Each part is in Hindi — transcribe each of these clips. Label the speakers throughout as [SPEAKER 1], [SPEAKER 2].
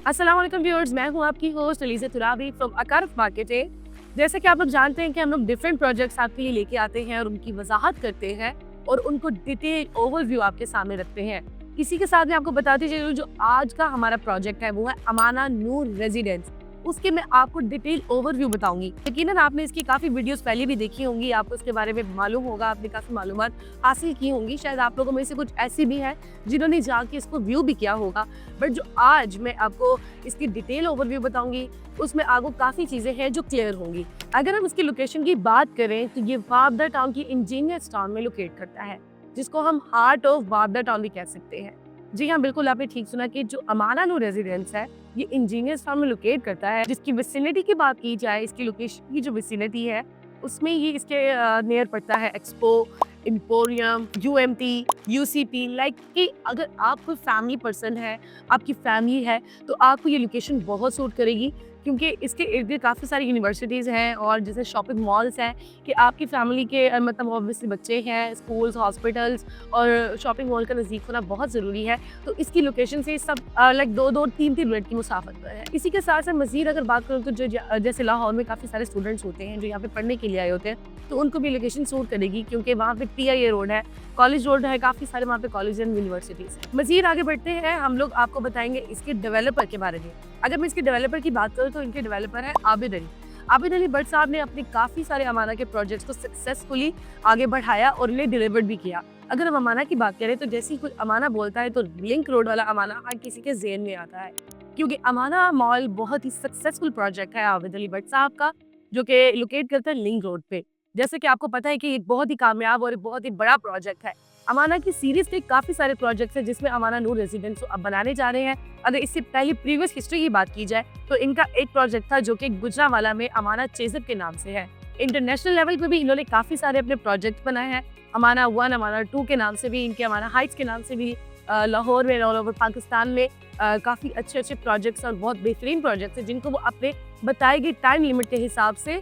[SPEAKER 1] अस्सलाम वालेकुम व्यूअर्स, मैं हूं आपकी host Aliza Turabi from अकारफ marketing. जैसे कि आप लोग जानते हैं कि हम लोग डिफरेंट प्रोजेक्ट्स आपके लिए लेके आते हैं और उनकी वजाहत करते हैं और उनको डिटेल ओवरव्यू आपके सामने रखते हैं। इसी के साथ मैं आपको बताती चलूं, जो आज का हमारा प्रोजेक्ट है वो है अमाना नूर रेजिडेंस। उसके मैं आपको डिटेल ओवरव्यू बताऊंगी। यकीनन आपने इसकी काफ़ी वीडियोस पहले भी देखी होंगी, आपको इसके बारे में मालूम होगा, आपने काफ़ी मालूमात हासिल की होंगी। शायद आप लोगों में से कुछ ऐसी भी हैं जिन्होंने जाके इसको व्यू भी किया होगा। बट जो आज मैं आपको इसकी डिटेल ओवरव्यू बताऊंगी, उसमें आपको काफ़ी चीज़ें हैं जो क्लियर होंगी। अगर हम इसकी लोकेशन की बात करें तो ये वाबदा टाउन की इंजीनियर्स टाउन में लोकेट करता है, जिसको हम हार्ट ऑफ वाबदा टाउन भी कह सकते हैं। जी हाँ, बिल्कुल आपने ठीक सुना कि जो अमाना नूर रेजिडेंस है ये इंजीनियर्स टाउन में लोकेट करता है। जिसकी विसिनिटी की बात की जाए, इसकी लोकेशन की जो विसिनिटी है उसमें ये इसके नियर पड़ता है expo, emporium, UMT, UCP. Like कि अगर आप कोई फैमिली पर्सन है, आपकी फैमिली है, तो आपको ये लोकेशन बहुत सूट करेगी, क्योंकि इसके इर्द गिर्द काफ़ी सारी यूनिवर्सिटीज़ हैं और जैसे शॉपिंग मॉल्स हैं कि आपकी फैमिली के मतलब ऑब्वियसली बच्चे हैं, स्कूल्स, हॉस्पिटल्स और शॉपिंग मॉल का नज़दीक होना बहुत ज़रूरी है। तो इसकी लोकेशन से सब लाइक 2-2, 3-3 मिनट की मुसाफत पर है। इसी के साथ साथ मज़ीद अगर बात करूँ तो जो जैसे लाहौर में काफ़ी सारे स्टूडेंट्स होते हैं जो यहाँ पे पढ़ने के लिए आए होते हैं, तो उनको भी लोकेशन सूट करेगी, क्योंकि वहाँ पे टीआईए रोड है, कॉलेज रोड है, काफ़ी सारे वहाँ पे कॉलेज एंड यूनिवर्सिटीज़ हैं। मज़ीद आगे बढ़ते हैं, हम लोग आपको बताएंगे इसके डेवलपर के बारे में। अगर मैं इसके डेवलपर की बात करूँ तो इनके डेवलपर है आबिद अली। आबिद अली भट्ट साहब ने अपने काफ़ी सारे अमाना के प्रोजेक्ट्स को सक्सेसफुली आगे बढ़ाया और इन्हें डिलीवर्ड भी किया। अगर हम अमाना की बात करें तो जैसे ही कोई अमाना बोलता है तो लिंक रोड वाला अमाना हर किसी के ज़हन में आता है, क्योंकि अमाना मॉल बहुत ही सक्सेसफुल प्रोजेक्ट है आबिद अली भट्ट साहब का, जो कि लोकेट करता है लिंक रोड पे। जैसे कि आपको पता है कि एक बहुत ही कामयाब और एक बहुत ही बड़ा प्रोजेक्ट है। अमाना की सीरीज के काफ़ी सारे प्रोजेक्ट्स हैं जिसमें अमाना नूर रेजिडेंस अब बनाने जा रहे हैं। अगर इससे पहले प्रीवियस हिस्ट्री की बात की जाए तो इनका एक प्रोजेक्ट था जो कि गुजरांवाला में अमाना चेजर के नाम से है। इंटरनेशनल लेवल पे भी इन्होंने काफ़ी सारे अपने प्रोजेक्ट बनाए हैं। अमाना 1, अमाना 2 के नाम से भी, इनके अमाना हाइट्स के नाम से भी लाहौर में, ऑल ओवर पाकिस्तान में काफ़ी अच्छे अच्छे प्रोजेक्ट्स और बहुत बेहतरीन प्रोजेक्ट्स हैं जिनको वो अपने बताए गए टाइम लिमिट के हिसाब से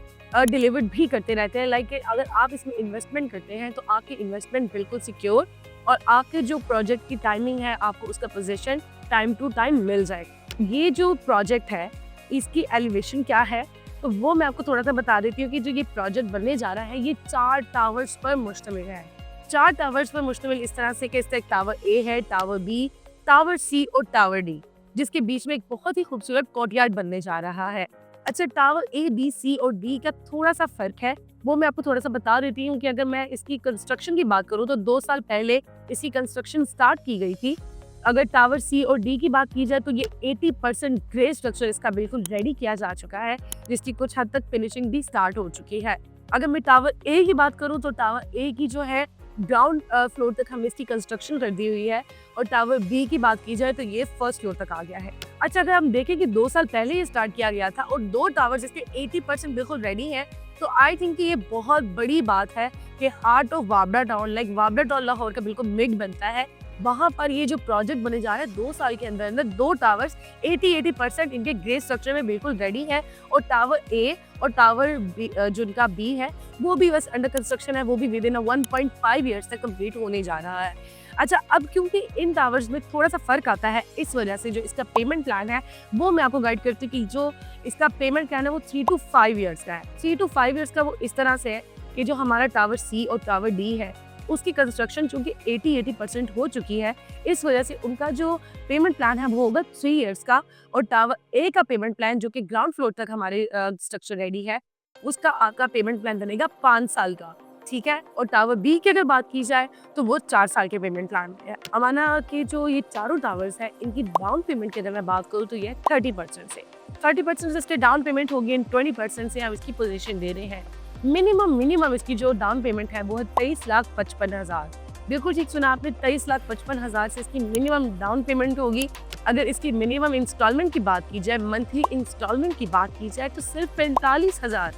[SPEAKER 1] डिलीवर्ड भी करते रहते हैं। लाइक अगर आप इसमें इन्वेस्टमेंट करते हैं तो आपकी इन्वेस्टमेंट बिल्कुल सिक्योर और आपके जो प्रोजेक्ट की टाइमिंग है, आपको उसका पोजीशन टाइम टू टाइम मिल जाएगा। ये जो प्रोजेक्ट है इसकी एलिवेशन क्या है तो वो मैं आपको थोड़ा सा बता देती हूँ कि जो ये प्रोजेक्ट बनने जा रहा है ये 4 टावर्स पर मुश्तमिल है। 4 टावर्स पर मुश्तमिल इस तरह से कि इसका एक टावर ए है, टावर बी, टावर सी और टावर डी, जिसके बीच में एक बहुत ही खूबसूरत कोर्टयार्ड बनने जा रहा है। अच्छा, टावर ए, बी, सी और डी का थोड़ा सा फर्क है, वो मैं आपको थोड़ा सा बता देती हूँ कि अगर मैं इसकी कंस्ट्रक्शन की बात करूँ तो 2 साल पहले इसकी कंस्ट्रक्शन स्टार्ट की गई थी। अगर टावर सी और डी की बात की जाए तो ये 80% ग्रे स्ट्रक्चर इसका बिल्कुल रेडी किया जा चुका है, जिसकी कुछ हद तक फिनिशिंग भी स्टार्ट हो चुकी है। अगर मैं टावर ए की बात करूँ तो टावर ए की जो है ग्राउंड फ्लोर तक हमने इसकी कंस्ट्रक्शन कर दी हुई है और टावर बी की बात की जाए तो ये फर्स्ट फ्लोर तक आ गया है। अच्छा, अगर हम देखें कि 2 साल पहले ये स्टार्ट किया गया था और 2 टावर्स इसके 80% बिल्कुल रेडी हैं, तो आई थिंक कि ये बहुत बड़ी बात है कि heart of Wapda town, like Wapda town Lahore का बिल्कुल मिड बनता है, वहाँ पर ये जो प्रोजेक्ट बने जा रहे हैं 2 साल के अंदर अंदर 2 टावर्स 80% इनके ग्रे स्ट्रक्चर में बिल्कुल रेडी है और टावर ए और टावर बी जो इनका बी है वो भी बस अंडर कंस्ट्रक्शन है, वो भी विद इन 1.5 ईयर्स तक कंप्लीट होने जा रहा है। अच्छा, अब क्योंकि इन टावर्स में थोड़ा सा फर्क आता है, इस वजह से जो इसका पेमेंट प्लान है वो मैं आपको गाइड करती हूँ कि जो इसका पेमेंट प्लान है वो 3 to 5 ईयर्स का है। 3 to 5 ईयर्स का वो इस तरह से है कि जो हमारा टावर सी और टावर डी है उसकी कंस्ट्रक्शन चूंकि 80% हो चुकी है, इस वजह से उनका जो पेमेंट प्लान है वो होगा 3 ईयर्स का और टावर ए का पेमेंट प्लान जो कि ग्राउंड फ्लोर तक हमारे स्ट्रक्चर रेडी है उसका आपका पेमेंट प्लान बनेगा 5 साल का, ठीक है। और टावर बी की अगर बात की जाए तो वो 4 साल के पेमेंट प्लान है। अमाना के जो ये चारों टावर्स हैं इनकी डाउन पेमेंट की अगर मैं बात करूँ तो ये 30% से 30% इसके डाउन पेमेंट होगी, 20% से हम इसकी पोजीशन दे रहे हैं। मिनिमम इसकी जो डाउन पेमेंट है वो है 23,55,000। बिल्कुल ठीक सुना आपने, 23,55,000 से इसकी मिनिमम डाउन पेमेंट होगी। अगर इसकी मिनिमम इंस्टॉलमेंट की बात की जाए, मंथली इंस्टॉलमेंट की बात की जाए तो सिर्फ 45,000।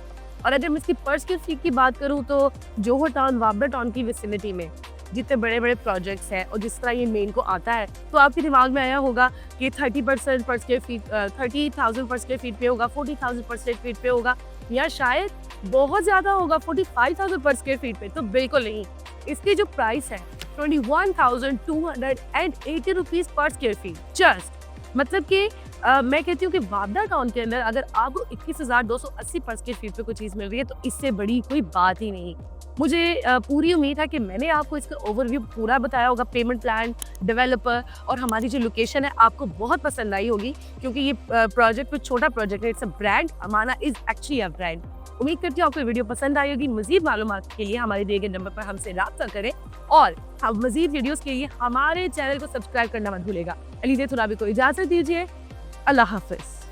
[SPEAKER 1] और अगर मैं इसकी पर स्क्वायर फीट की बात करूँ तो जोहर टाउन, वाबड़ा टाउन की विसिनिटी में जितने बड़े बड़े प्रोजेक्ट्स हैं और जिस तरह ये मेन को आता है तो आपके दिमाग में आया होगा कि 30% पर स्क्वायर फीट 30,000 पर स्क्वायर फीट पे होगा, 40,000 पर स्क्वायर फीट पे होगा, या शायद बहुत ज़्यादा होगा 45,000 पर स्क्वायर फीट पे। तो बिल्कुल नहीं, इसकी जो प्राइस है 21,280 रुपीज़ पर स्क्वायर फीट, जस्ट मतलब कि मैं कहती हूँ कि वावड़ा टाउन के अंदर अगर आपको 21,280 पर स्क्वायर फीट पे कोई चीज़ मिल रही है तो इससे बड़ी कोई बात ही नहीं। मुझे पूरी उम्मीद है कि मैंने आपको इसका ओवरव्यू पूरा बताया होगा, पेमेंट प्लान, डेवलपर और हमारी जो लोकेशन है आपको बहुत पसंद आई होगी, क्योंकि ये प्रोजेक्ट कोई छोटा प्रोजेक्ट है, it's a brand. Amana is actually a brand. उम्मीद करती हूँ आपको वीडियो पसंद आई होगी। मज़ीद मालूमात के लिए हमारे दिए गए नंबर पर हमसे राब्ता करें और मज़ीद वीडियोज़ के लिए हमारे चैनल को सब्सक्राइब करना मत भूलिएगा। अलीज़े तुराबी को इजाज़त दीजिए। अल्लाह हाफ़िज़।